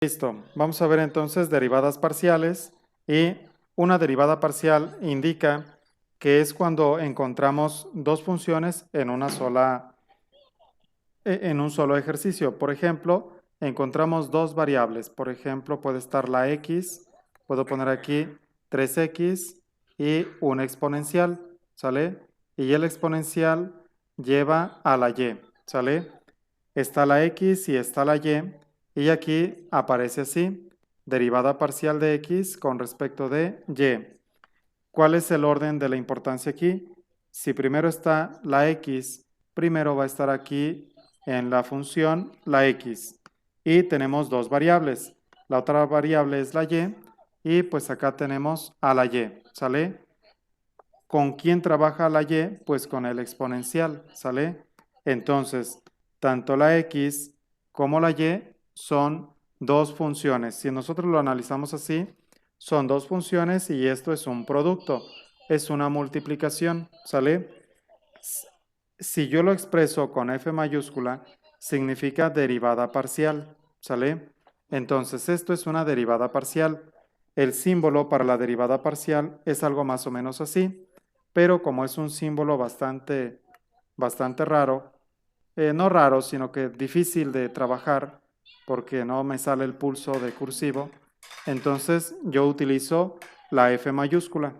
Listo. Vamos a ver entonces derivadas parciales y una derivada parcial indica que es cuando encontramos dos funciones en un solo ejercicio. Por ejemplo, encontramos dos variables. Por ejemplo, puede estar la x, puedo poner aquí 3x y un exponencial, ¿sale? Y el exponencial lleva a la y, ¿sale? Está la x y está la y aquí aparece así, derivada parcial de x con respecto de y. ¿Cuál es el orden de la importancia aquí? Si primero está la x, primero va a estar aquí en la función la x. Y tenemos dos variables. La otra variable es la y pues acá tenemos a la y, ¿sale? ¿Con quién trabaja la y? Pues con el exponencial, ¿sale? Entonces, tanto la x como la y son dos funciones. Si nosotros lo analizamos así, son dos funciones y esto es un producto, es una multiplicación, ¿sale? Si yo lo expreso con f mayúscula, significa derivada parcial, ¿sale? Entonces, esto es una derivada parcial. El símbolo para la derivada parcial es algo más o menos así, pero como es un símbolo bastante raro, no raro, sino que difícil de trabajar, porque no me sale el pulso de cursivo, entonces yo utilizo la F mayúscula.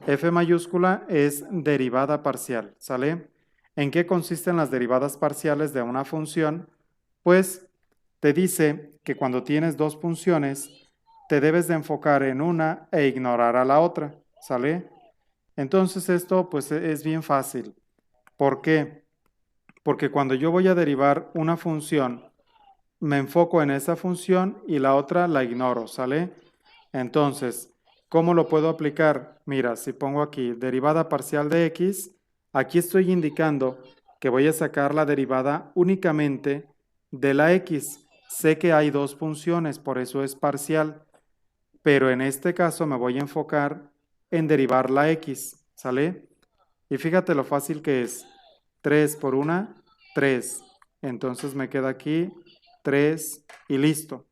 F mayúscula es derivada parcial, ¿sale? ¿En qué consisten las derivadas parciales de una función? Pues te dice que cuando tienes dos funciones, te debes de enfocar en una e ignorar a la otra, ¿sale? Entonces esto pues es bien fácil. ¿Por qué? Porque cuando yo voy a derivar una función, me enfoco en esa función y la otra la ignoro, ¿sale? Entonces, ¿cómo lo puedo aplicar? Mira, si pongo aquí derivada parcial de x, aquí estoy indicando que voy a sacar la derivada únicamente de la x. Sé que hay dos funciones, por eso es parcial, pero en este caso me voy a enfocar en derivar la x, ¿sale? Y fíjate lo fácil que es. 3 por 1, 3. Entonces me queda aquí 3 y listo.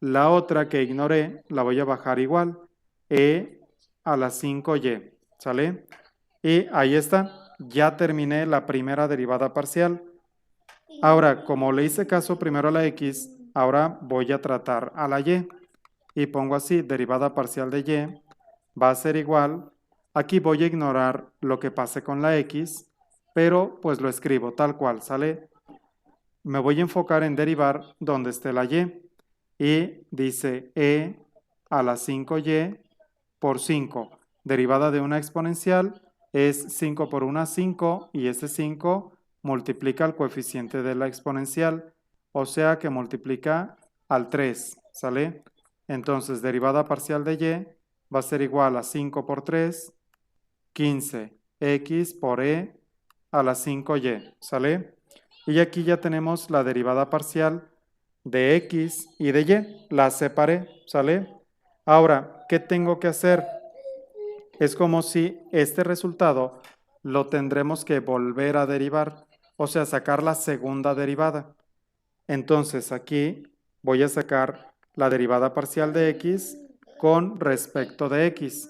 La otra que ignoré la voy a bajar igual. E a la 5y, ¿sale? Y ahí está. Ya terminé la primera derivada parcial. Ahora, como le hice caso primero a la x, ahora voy a tratar a la y. Y pongo así, derivada parcial de y va a ser igual. Aquí voy a ignorar lo que pase con la x, pero pues lo escribo tal cual, ¿sale? Me voy a enfocar en derivar donde esté la y. Y dice e a la 5y por 5. Derivada de una exponencial es 5 por 1, 5, y ese 5 multiplica el coeficiente de la exponencial, o sea que multiplica al 3, ¿sale? Entonces, derivada parcial de y va a ser igual a 5 por 3, 15, x por e a la 5y, ¿sale? Y aquí ya tenemos la derivada parcial de x y de y, la separé, ¿sale? Ahora, ¿qué tengo que hacer? Es como si este resultado lo tendremos que volver a derivar, o sea, sacar la segunda derivada. Entonces, aquí voy a sacar la derivada parcial de x con respecto de x.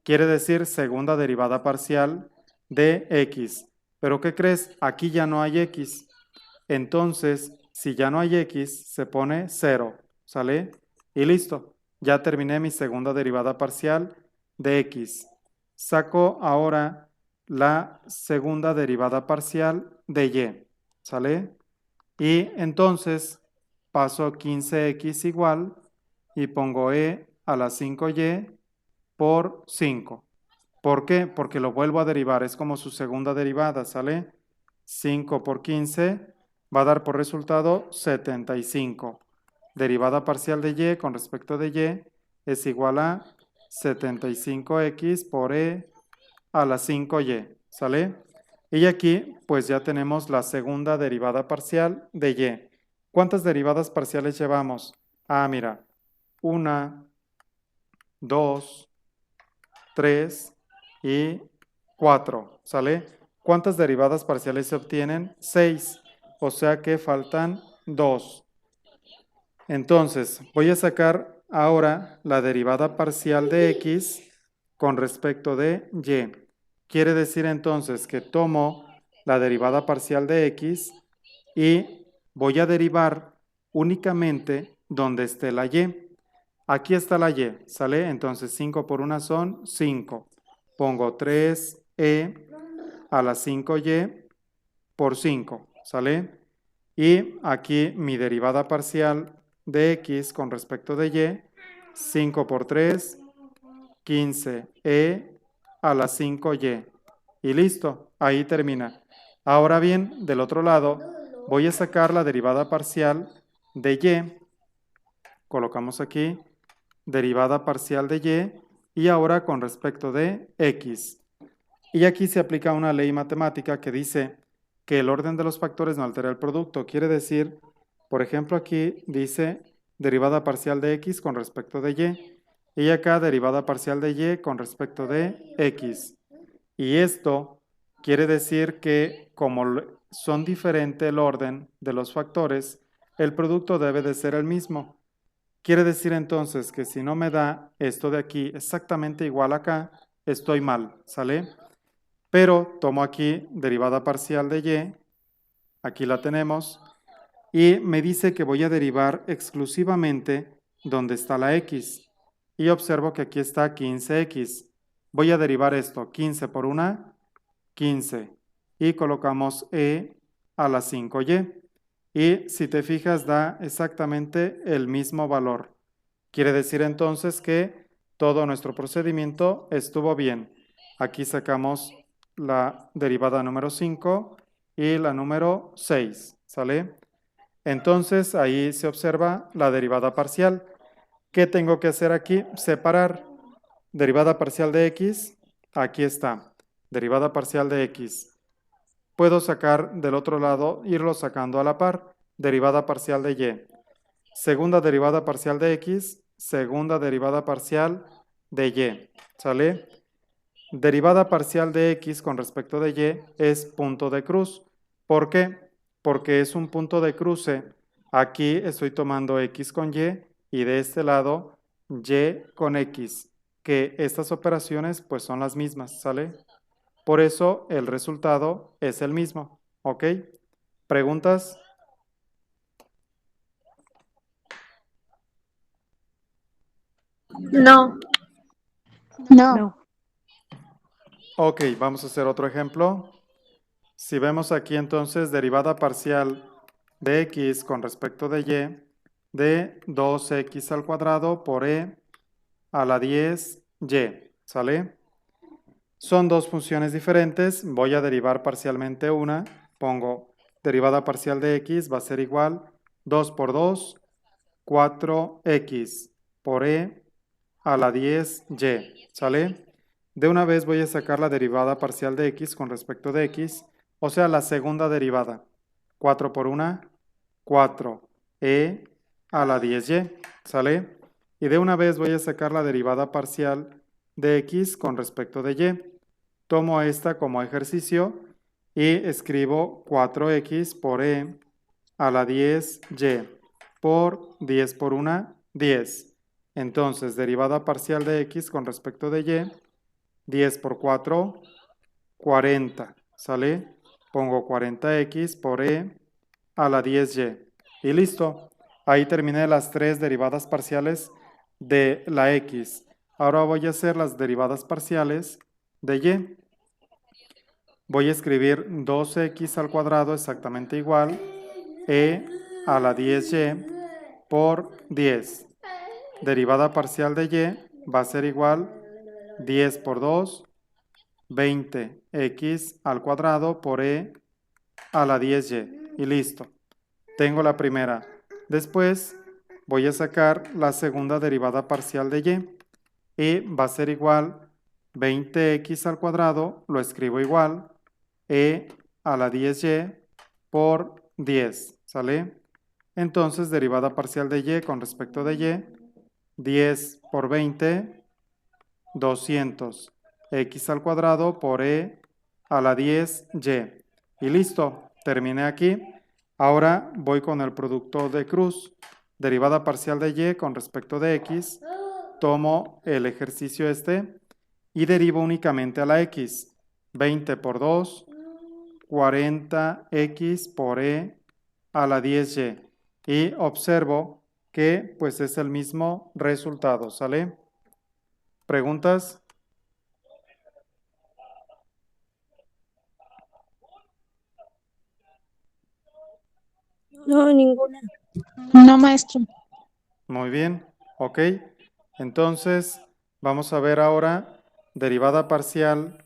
Quiere decir segunda derivada parcial de x. ¿Pero qué crees? Aquí ya no hay x. Entonces, si ya no hay x, se pone 0, ¿sale? Y listo, ya terminé mi segunda derivada parcial de x. Saco ahora la segunda derivada parcial de y, ¿sale? Y entonces paso 15x igual y pongo e a la 5y por 5. ¿Por qué? Porque lo vuelvo a derivar, es como su segunda derivada, ¿sale? 5 por 15 va a dar por resultado 75. Derivada parcial de y con respecto de y es igual a 75x por e a la 5y, ¿sale? Y aquí pues ya tenemos la segunda derivada parcial de y. ¿Cuántas derivadas parciales llevamos? Ah, mira, 1, 2, 3 y 4, ¿sale? ¿Cuántas derivadas parciales se obtienen? 6, o sea que faltan 2. Entonces, voy a sacar ahora la derivada parcial de x con respecto de y. Quiere decir entonces que tomo la derivada parcial de x y voy a derivar únicamente donde esté la y. Aquí está la y, ¿sale? Entonces 5 por 1 son 5. Pongo 3e a la 5y por 5, ¿sale? Y aquí mi derivada parcial de x con respecto de y, 5 por 3, 15e a la 5y. Y listo, ahí termina. Ahora bien, del otro lado, voy a sacar la derivada parcial de y. Colocamos aquí derivada parcial de y ahora con respecto de x. Y aquí se aplica una ley matemática que dice que el orden de los factores no altera el producto. Quiere decir, por ejemplo, aquí dice derivada parcial de x con respecto de y acá derivada parcial de y con respecto de x. Y esto quiere decir que como son diferente el orden de los factores, el producto debe de ser el mismo. Quiere decir entonces que si no me da esto de aquí exactamente igual acá, estoy mal, ¿sale? Pero tomo aquí derivada parcial de y, aquí la tenemos, y me dice que voy a derivar exclusivamente donde está la x. Y observo que aquí está 15x. Voy a derivar esto, 15 por 1, 15. Y colocamos e a la 5y. Y si te fijas, da exactamente el mismo valor. Quiere decir entonces que todo nuestro procedimiento estuvo bien. Aquí sacamos la derivada número 5 y la número 6, ¿sale? Entonces ahí se observa la derivada parcial. ¿Qué tengo que hacer aquí? Separar derivada parcial de x. Aquí está, derivada parcial de x. Puedo sacar del otro lado, irlo sacando a la par, derivada parcial de y. Segunda derivada parcial de x, segunda derivada parcial de y, ¿sale? Derivada parcial de x con respecto de y es punto de cruz. ¿Por qué? Porque es un punto de cruce. Aquí estoy tomando x con y de este lado y con x, que estas operaciones pues son las mismas, ¿sale? Por eso el resultado es el mismo, ¿ok? ¿Preguntas? No. No. Ok, vamos a hacer otro ejemplo. Si vemos aquí entonces derivada parcial de x con respecto de y de 2x al cuadrado por e a la 10y, ¿sale? Son dos funciones diferentes, voy a derivar parcialmente una, pongo derivada parcial de x va a ser igual 2 por 2, 4x por e a la 10y, ¿sale? De una vez voy a sacar la derivada parcial de x con respecto de x, o sea, la segunda derivada. 4 por 1, 4e a la 10y, ¿sale? Y de una vez voy a sacar la derivada parcial de x con respecto de y. Tomo esta como ejercicio y escribo 4x por e a la 10y por 10 por 1, 10. Entonces, derivada parcial de x con respecto de y, 10 por 4, 40, ¿sale? Pongo 40x por e a la 10y. Y listo. Ahí terminé las tres derivadas parciales de la x. Ahora voy a hacer las derivadas parciales de y. Voy a escribir 2x al cuadrado exactamente igual, e a la 10y por 10. Derivada parcial de y va a ser igual 10 por 2, 20x al cuadrado por e a la 10y. Y listo. Tengo la primera. Después voy a sacar la segunda derivada parcial de y va a ser igual 20x al cuadrado, lo escribo igual, e a la 10y por 10, ¿sale? Entonces, derivada parcial de y con respecto de y, 10 por 20, 200, x al cuadrado por e a la 10y. Y listo, terminé aquí. Ahora voy con el producto de cruz. derivada parcial de y con respecto de x, tomo el ejercicio y derivo únicamente a la x. 20 por 2, 40x por e a la 10y. Y observo que pues es el mismo resultado, ¿sale? ¿Preguntas? No, ninguna. No, maestro. Muy bien, ok. Entonces, vamos a ver ahora derivada parcial.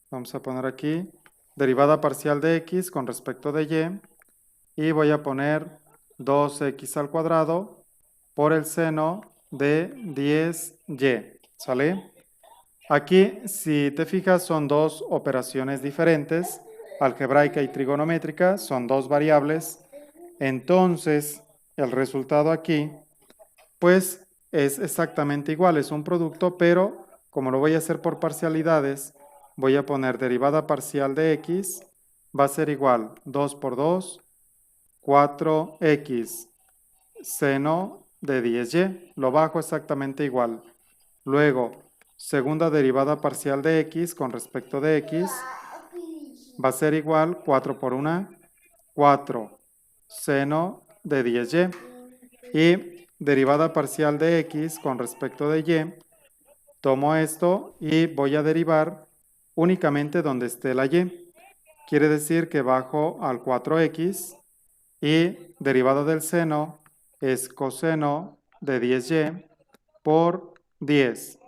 Vamos a poner aquí derivada parcial de x con respecto de y. Y voy a poner 2x al cuadrado por el seno de 10y. ¿Sale? Aquí, si te fijas, son dos operaciones diferentes, algebraica y trigonométrica, son dos variables. Entonces, el resultado aquí, pues, es exactamente igual, es un producto, pero como lo voy a hacer por parcialidades, voy a poner derivada parcial de x, va a ser igual 2 por 2, 4x, seno de 10y, lo bajo exactamente igual. Luego, segunda derivada parcial de x con respecto de x va a ser igual 4 por 1, 4 seno de 10y. Y derivada parcial de x con respecto de y, tomo esto y voy a derivar únicamente donde esté la y. Quiere decir que bajo al 4x y derivada del seno es coseno de 10y por 10.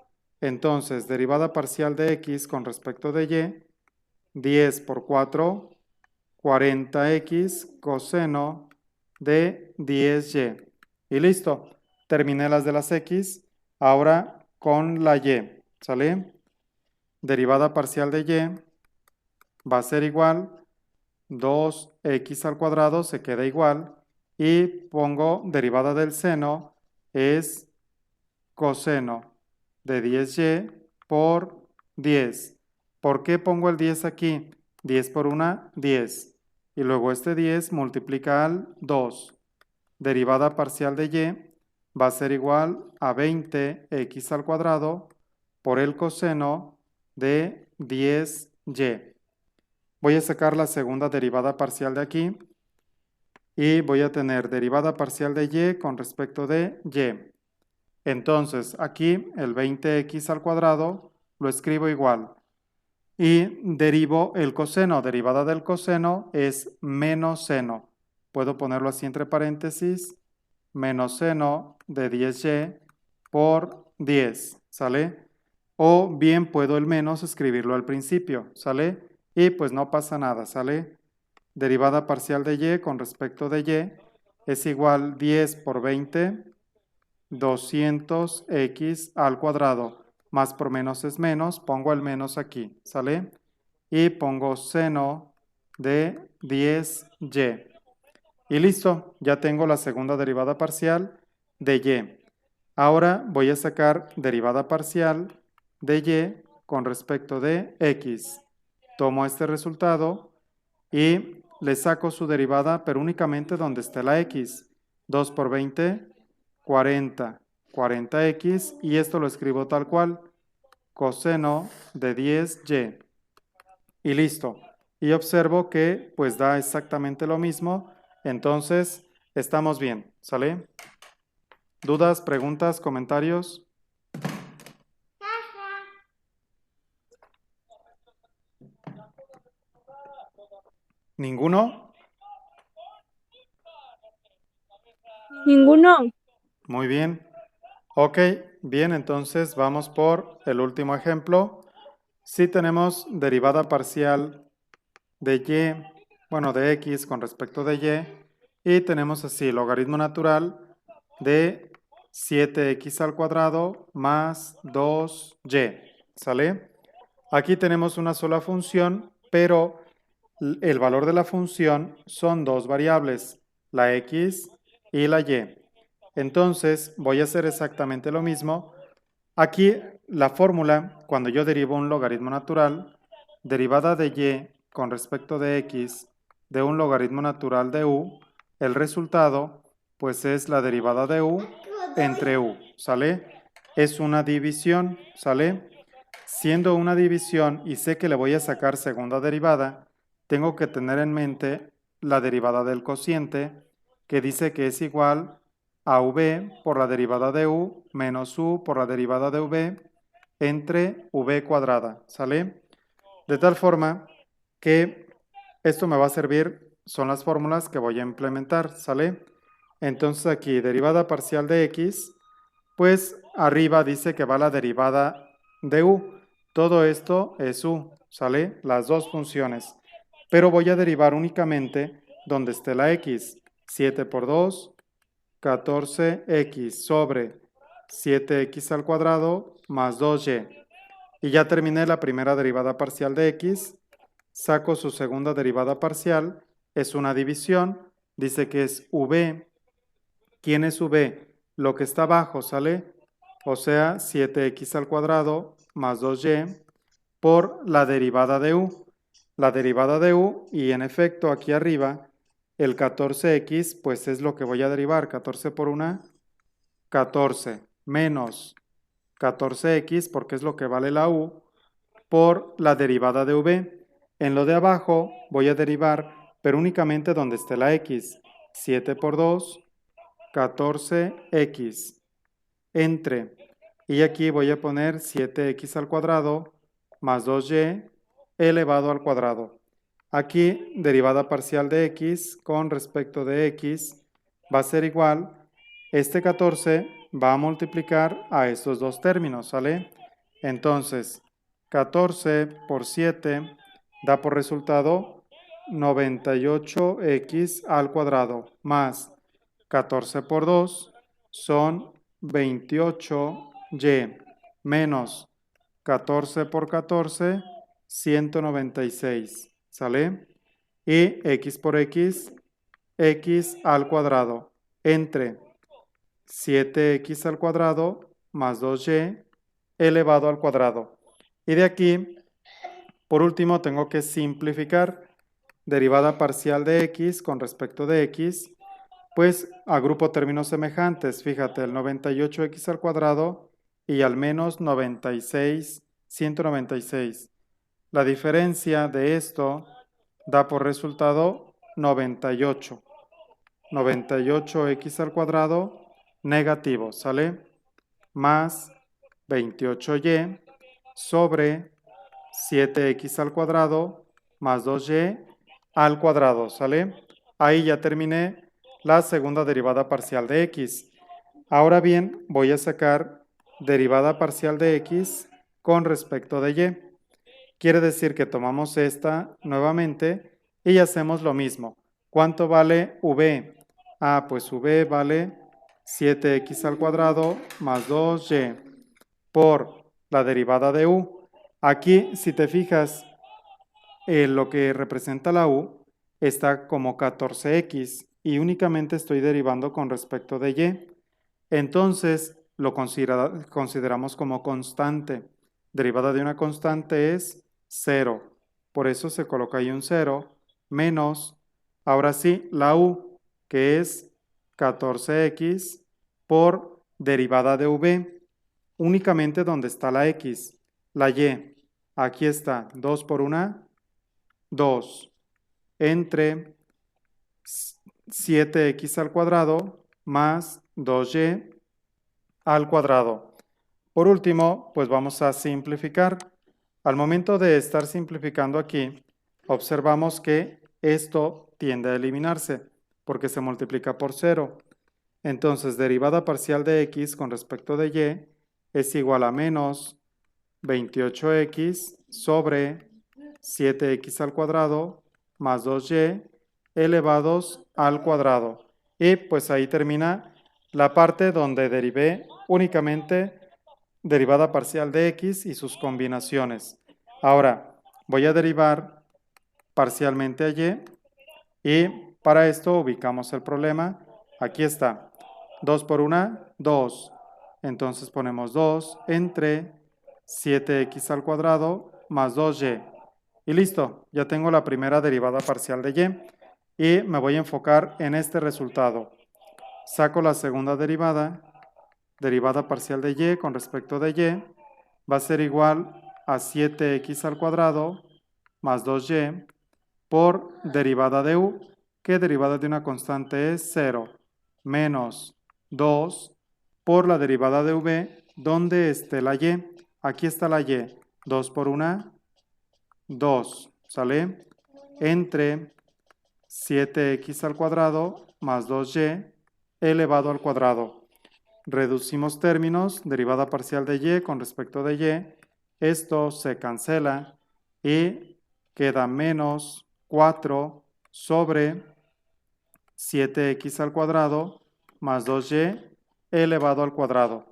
Entonces, derivada parcial de x con respecto de y, 10 por 4, 40x coseno de 10y. Y listo, terminé las de las x, ahora con la y, ¿sale? Derivada parcial de y va a ser igual, 2x al cuadrado se queda igual, y pongo derivada del seno, es coseno de 10y por 10. ¿Por qué pongo el 10 aquí? 10 por 1, 10. Y luego este 10 multiplica al 2. Derivada parcial de y va a ser igual a 20x al cuadrado por el coseno de 10y. Voy a sacar la segunda derivada parcial de aquí y voy a tener derivada parcial de y con respecto de y. Entonces, aquí el 20x al cuadrado lo escribo igual. Y derivo el coseno. Derivada del coseno es menos seno. Puedo ponerlo así entre paréntesis. Menos seno de 10y por 10. ¿Sale? O bien puedo el menos escribirlo al principio. ¿Sale? Y pues no pasa nada. ¿Sale? Derivada parcial de y con respecto de y es igual 10 por 20, 200x al cuadrado. Más por menos es menos, pongo el menos aquí, ¿sale? Y pongo seno de 10y. Y listo, ya tengo la segunda derivada parcial de y. Ahora voy a sacar derivada parcial de y con respecto de x. Tomo este resultado y le saco su derivada, pero únicamente donde esté la x. 2 por 20, 40. 40x, y esto lo escribo tal cual, coseno de 10y. Y listo. Y observo que pues da exactamente lo mismo, entonces estamos bien, ¿sale? ¿Dudas, preguntas, comentarios? ¿Ninguno? Ninguno. Muy bien. Ok, bien, entonces vamos por el último ejemplo. Si tenemos derivada parcial de y, bueno, de x con respecto de y tenemos así logaritmo natural de 7x al cuadrado más 2y, ¿sale? Aquí tenemos una sola función, pero el valor de la función son dos variables, la x y la y. Entonces, voy a hacer exactamente lo mismo. Aquí, la fórmula, cuando yo derivo un logaritmo natural, derivada de y con respecto de x de un logaritmo natural de u, el resultado pues es la derivada de u entre u, ¿sale? Es una división, ¿sale? Siendo una división y sé que le voy a sacar segunda derivada, tengo que tener en mente la derivada del cociente, que dice que es igual a v por la derivada de u menos u por la derivada de v entre v cuadrada, ¿sale? De tal forma que esto me va a servir, son las fórmulas que voy a implementar, ¿sale? Entonces aquí, derivada parcial de x, pues arriba dice que va la derivada de u. Todo esto es u, ¿sale? Las dos funciones. Pero voy a derivar únicamente donde esté la x. 7 por 2, 14x sobre 7x al cuadrado más 2y. Y ya terminé la primera derivada parcial de x. Saco su segunda derivada parcial. Es una división. Dice que es v. ¿Quién es v? Lo que está abajo, ¿sale? O sea, 7x al cuadrado más 2y por la derivada de u. La derivada de u, y en efecto aquí arriba, el 14x, pues es lo que voy a derivar. 14 por 1, 14, menos 14x, porque es lo que vale la u, por la derivada de v. En lo de abajo voy a derivar, pero únicamente donde esté la x. 7 por 2, 14x entre, y aquí voy a poner 7x al cuadrado más 2y elevado al cuadrado. Aquí, derivada parcial de x con respecto de x va a ser igual, este 14 va a multiplicar a estos dos términos, ¿sale? Entonces, 14 por 7 da por resultado 98x al cuadrado más 14 por 2 son 28y menos 14 por 14, 196, ¿sale? Y x por x, x al cuadrado, entre 7x al cuadrado más 2y elevado al cuadrado. Y de aquí, por último, tengo que simplificar derivada parcial de x con respecto de x, pues agrupo términos semejantes. Fíjate, el 98x al cuadrado y al menos 96, 196. La diferencia de esto da por resultado 98. 98x al cuadrado negativo, ¿sale? Más 28y sobre 7x al cuadrado más 2y al cuadrado, ¿sale? Ahí ya terminé la segunda derivada parcial de x. Ahora bien, voy a sacar derivada parcial de x con respecto de y. Quiere decir que tomamos esta nuevamente y hacemos lo mismo. ¿Cuánto vale v? Ah, pues v vale 7x al cuadrado más 2y por la derivada de u. Aquí, si te fijas, lo que representa la u está como 14x y únicamente estoy derivando con respecto de y. Entonces, lo consideramos como constante. Derivada de una constante es 0. Por eso se coloca ahí un 0 menos, ahora sí, la u, que es 14x por derivada de v, únicamente donde está la x. La y, aquí está, 2 por 1, 2, entre 7x al cuadrado más 2y al cuadrado. Por último, pues vamos a simplificar. Al momento de estar simplificando aquí, observamos que esto tiende a eliminarse porque se multiplica por 0. Entonces, derivada parcial de x con respecto de y es igual a menos 28x sobre 7x al cuadrado más 2y elevados al cuadrado. Y pues ahí termina la parte donde derivé únicamente derivada parcial de x y sus combinaciones. Ahora, voy a derivar parcialmente a y y para esto ubicamos el problema. Aquí está. 2 por 1, 2. Entonces ponemos 2 entre 7x al cuadrado más 2y. Y listo, ya tengo la primera derivada parcial de y. Y me voy a enfocar en este resultado. saco la segunda derivada, derivada parcial de y con respecto de y, va a ser igual a 7x al cuadrado más 2y por derivada de u, que derivada de una constante es 0, menos 2 por la derivada de v, donde esté la y. Aquí está la y. 2 por 1, 2, ¿sale? Entre 7x al cuadrado más 2y elevado al cuadrado. Reducimos términos, derivada parcial de y con respecto de y. Esto se cancela y queda menos 4 sobre 7x al cuadrado más 2y elevado al cuadrado.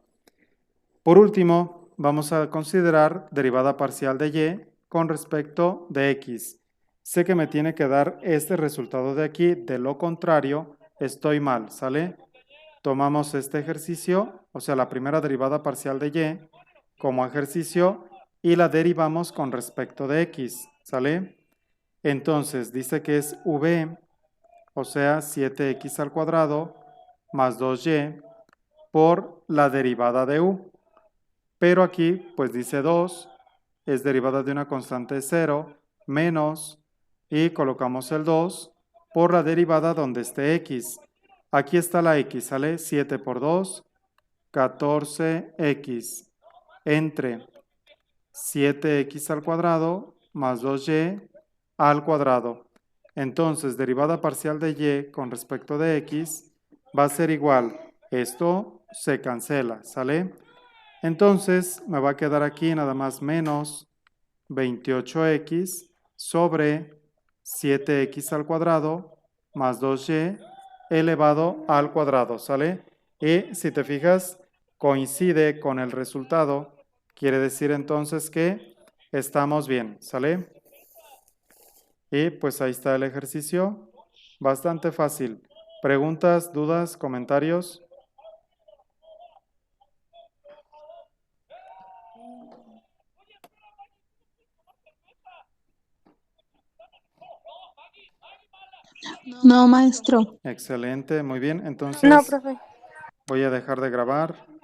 Por último, vamos a considerar derivada parcial de y con respecto de x. Sé que me tiene que dar este resultado de aquí, de lo contrario, estoy mal, ¿sale? Tomamos este ejercicio, o sea, la primera derivada parcial de y como ejercicio y la derivamos con respecto de x, ¿sale? Entonces, dice que es v, o sea, 7x al cuadrado más 2y por la derivada de u. Pero aquí, pues dice 2, es derivada de una constante 0, menos, y colocamos el 2 por la derivada donde esté x. Aquí está la x, ¿sale? 7 por 2, 14x, entre 7x al cuadrado más 2y al cuadrado. Entonces, derivada parcial de y con respecto de x va a ser igual. Esto se cancela, ¿sale? Entonces, me va a quedar aquí nada más menos 28x sobre 7x al cuadrado más 2y elevado al cuadrado, ¿sale? Y si te fijas, coincide con el resultado. Quiere decir entonces que estamos bien, ¿sale? Y pues ahí está el ejercicio. Bastante fácil. ¿Preguntas, dudas, comentarios? No, maestro. Excelente, muy bien. No, Entonces profe. voy a dejar de grabar.